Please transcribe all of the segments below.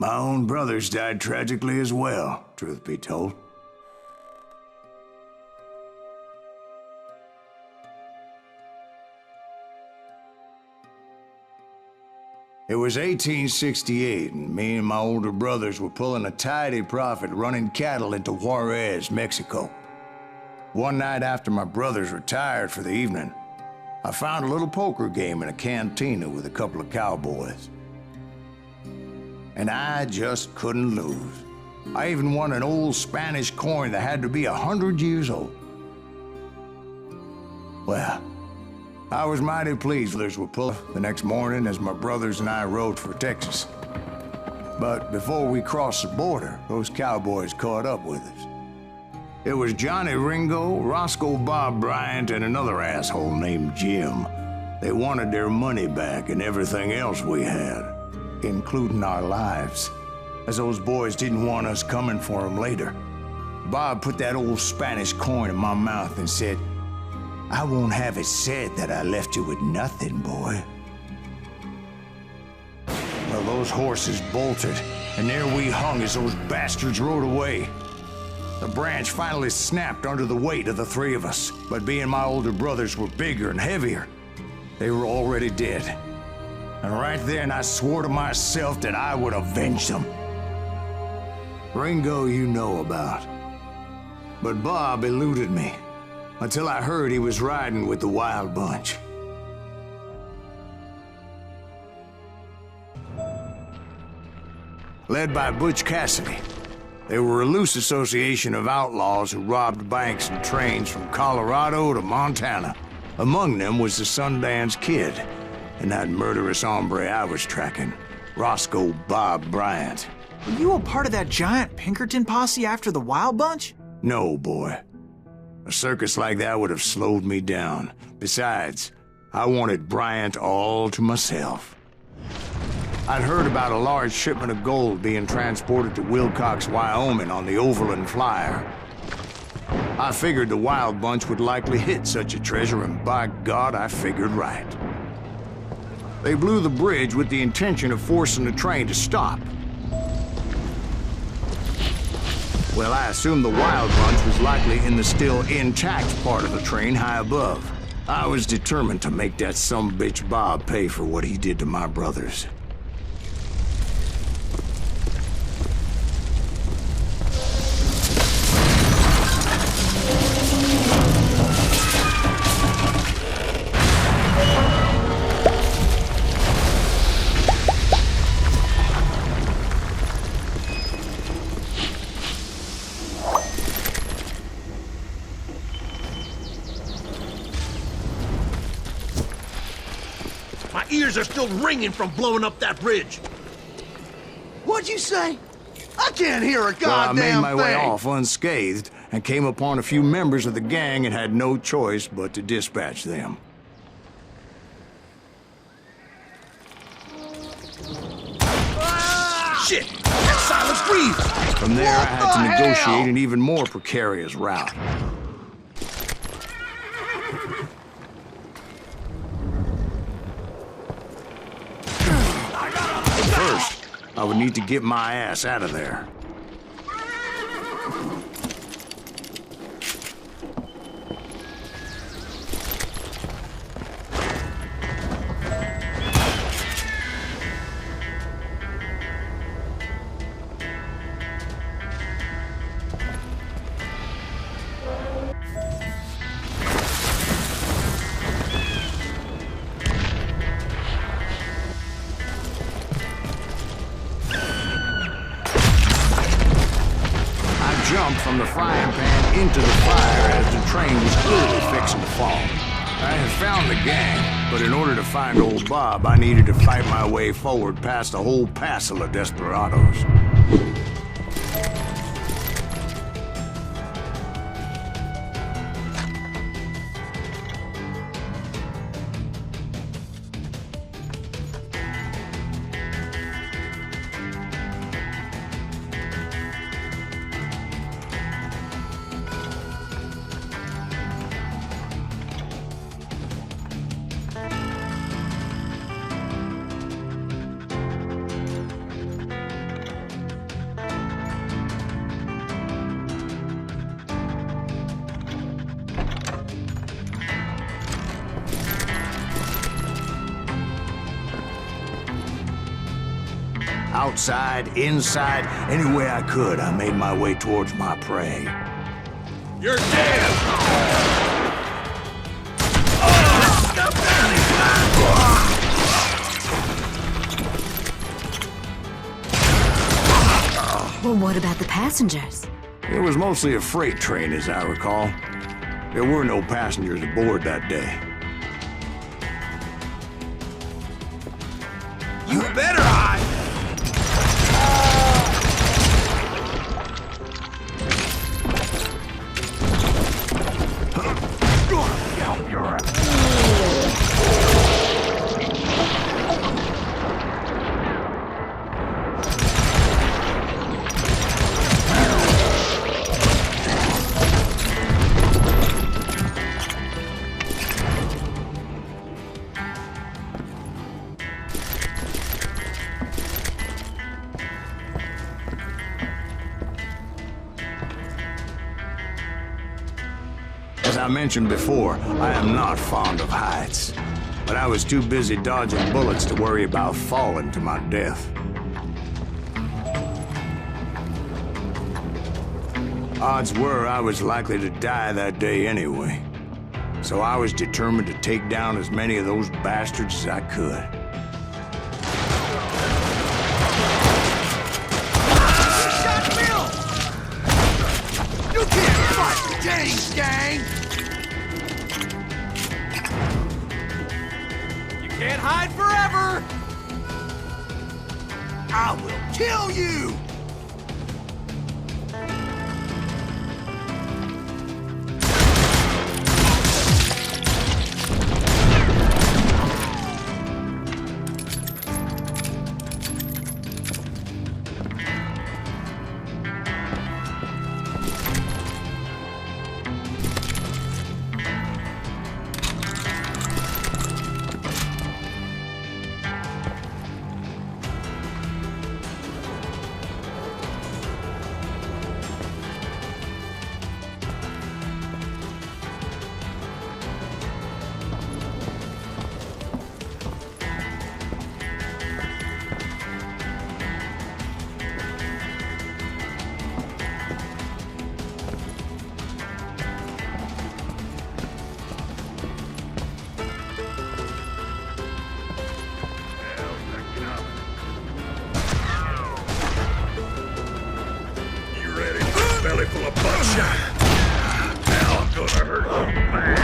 My own brothers died tragically as well, truth be told. It was 1868, and me and my older brothers were pulling a tidy profit running cattle into Juarez, Mexico. One night after my brothers retired for the evening, I found a little poker game in a cantina with a couple of cowboys. And I just couldn't lose. I even won an old Spanish coin that had to be 100 years old. Well, I was mighty pleased others were pulling the next morning as my brothers and I rode for Texas. But before we crossed the border, those cowboys caught up with us. It was Johnny Ringo, Roscoe Bob Bryant, and another asshole named Jim. They wanted their money back and everything else we had, including our lives, as those boys didn't want us coming for them later. Bob put that old Spanish coin in my mouth and said, "I won't have it said that I left you with nothing, boy." Well, those horses bolted, and there we hung as those bastards rode away. The branch finally snapped under the weight of the three of us, but being my older brothers were bigger and heavier, they were already dead. And right then I swore to myself that I would avenge them. Ringo you know about. But Bob eluded me, until I heard he was riding with the Wild Bunch. Led by Butch Cassidy. They were a loose association of outlaws who robbed banks and trains from Colorado to Montana. Among them was the Sundance Kid, and that murderous hombre I was tracking, Roscoe Bob Bryant. Were you a part of that giant Pinkerton posse after the Wild Bunch? No, boy. A circus like that would have slowed me down. Besides, I wanted Bryant all to myself. I'd heard about a large shipment of gold being transported to Wilcox, Wyoming on the Overland Flyer. I figured the Wild Bunch would likely hit such a treasure, and by God, I figured right. They blew the bridge with the intention of forcing the train to stop. Well, I assumed the Wild Bunch was likely in the still intact part of the train high above. I was determined to make that sumbitch Bob pay for what he did to my brothers. My ears are still ringing from blowing up that bridge. What'd you say? I can't hear a Well, I goddamn made my thing. way off unscathed and came upon a few members of the gang and had no choice but to dispatch them. Shit! That's Silas Greaves! From there, I What had to the negotiate hell? an even more precarious route. First, I would need to get my ass out of there. Jumped from the frying pan into the fire as the train was clearly fixing to fall. I had found the gang, but in order to find old Bob, I needed to fight my way forward past a whole passel of desperados. Outside, inside, any way I could, I made my way towards my prey. You're dead! Well, what about the passengers? It was mostly a freight train, as I recall. There were no passengers aboard that day. You better hide! As I mentioned before, I am not fond of heights. But I was too busy dodging bullets to worry about falling to my death. Odds were I was likely to die that day anyway. So I was determined to take down as many of those bastards as I could. You can't fight gangs, gang! You can't hide forever! I will kill you! Belly full of buckshot. Now I'm gonna hurt you, man.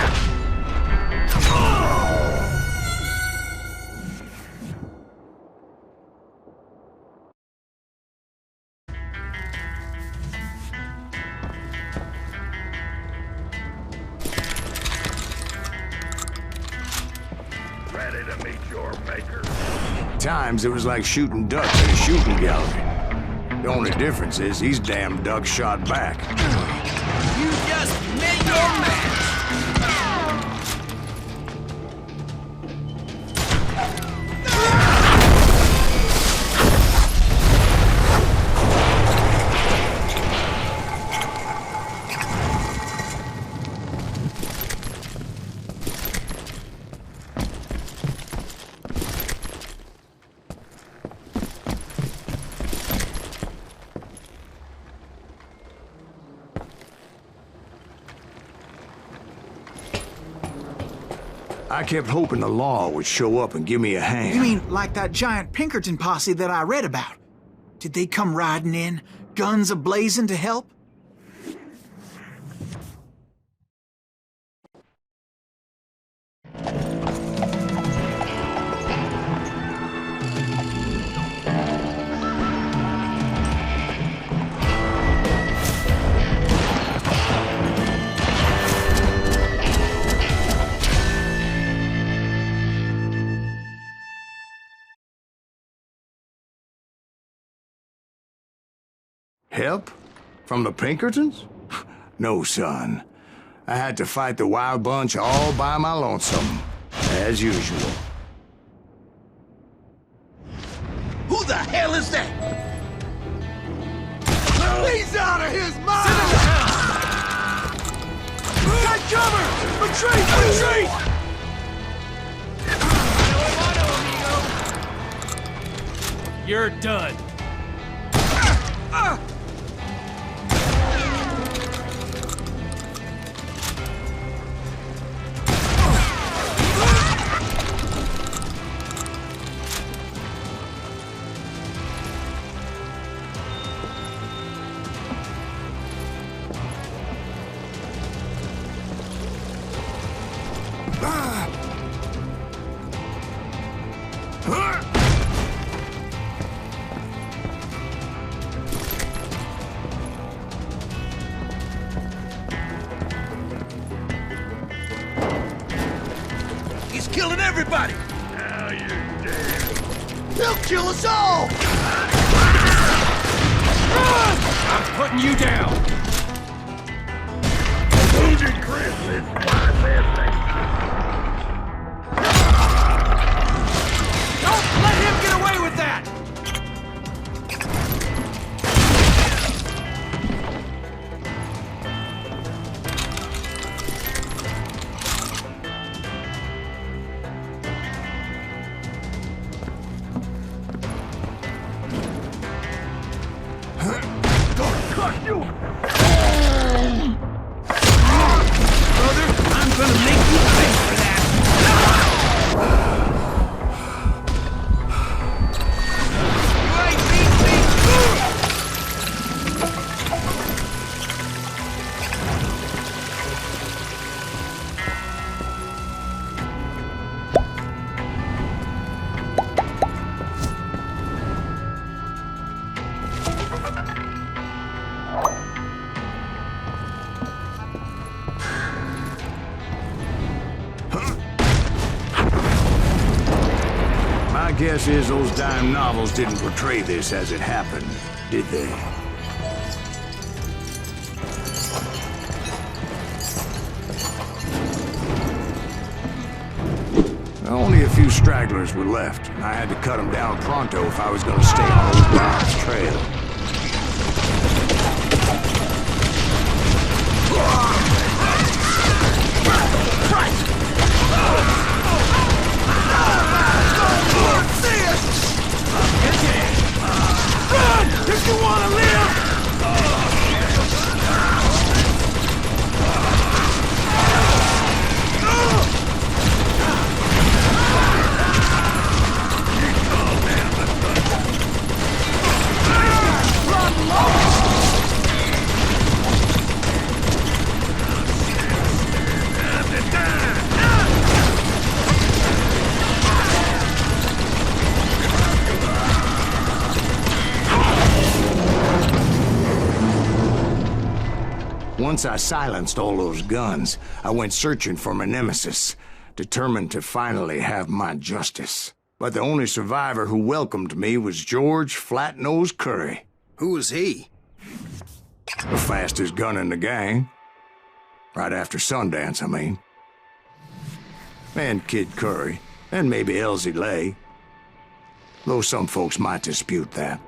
Ready to meet your maker. At times, it was like shooting ducks in a shooting gallery. The only difference is these damn ducks shot back. You just made your match! I kept hoping the law would show up and give me a hand. You mean like that giant Pinkerton posse that I read about? Did they come riding in, guns a-blazing to help? Help? From the Pinkertons? No, son. I had to fight the wild bunch all by my lonesome, as usual. Who the hell is that? He's out of his mind! Take cover! Retreat! Retreat! You're done. He's killing everybody! Now you're dead. He'll kill us all! I'm putting you down. Wounded Chris is twice that thing. Don't let him get away with that! Brother, I'm gonna make you pay for that! You ain't beat me! My guess is those dime novels didn't portray this as it happened, did they? Only a few stragglers were left, and I had to cut them down pronto if I was going to stay on old Bond's trail. Run! If you want to live! Once I silenced all those guns, I went searching for my nemesis, determined to finally have my justice. But the only survivor who welcomed me was George Flat-Nose Curry. Who was he? The fastest gun in the gang. Right after Sundance, I mean. And Kid Curry, and maybe Elsie Lay. Though some folks might dispute that.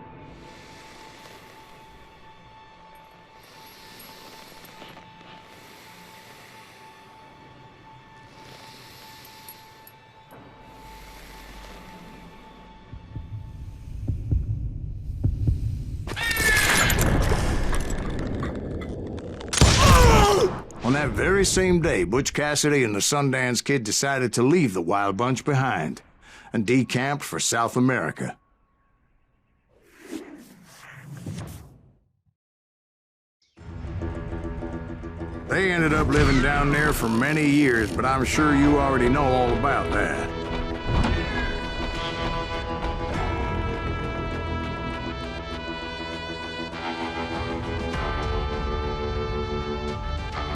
On that very same day, Butch Cassidy and the Sundance Kid decided to leave the Wild Bunch behind and decamped for South America. They ended up living down there for many years, but I'm sure you already know all about that.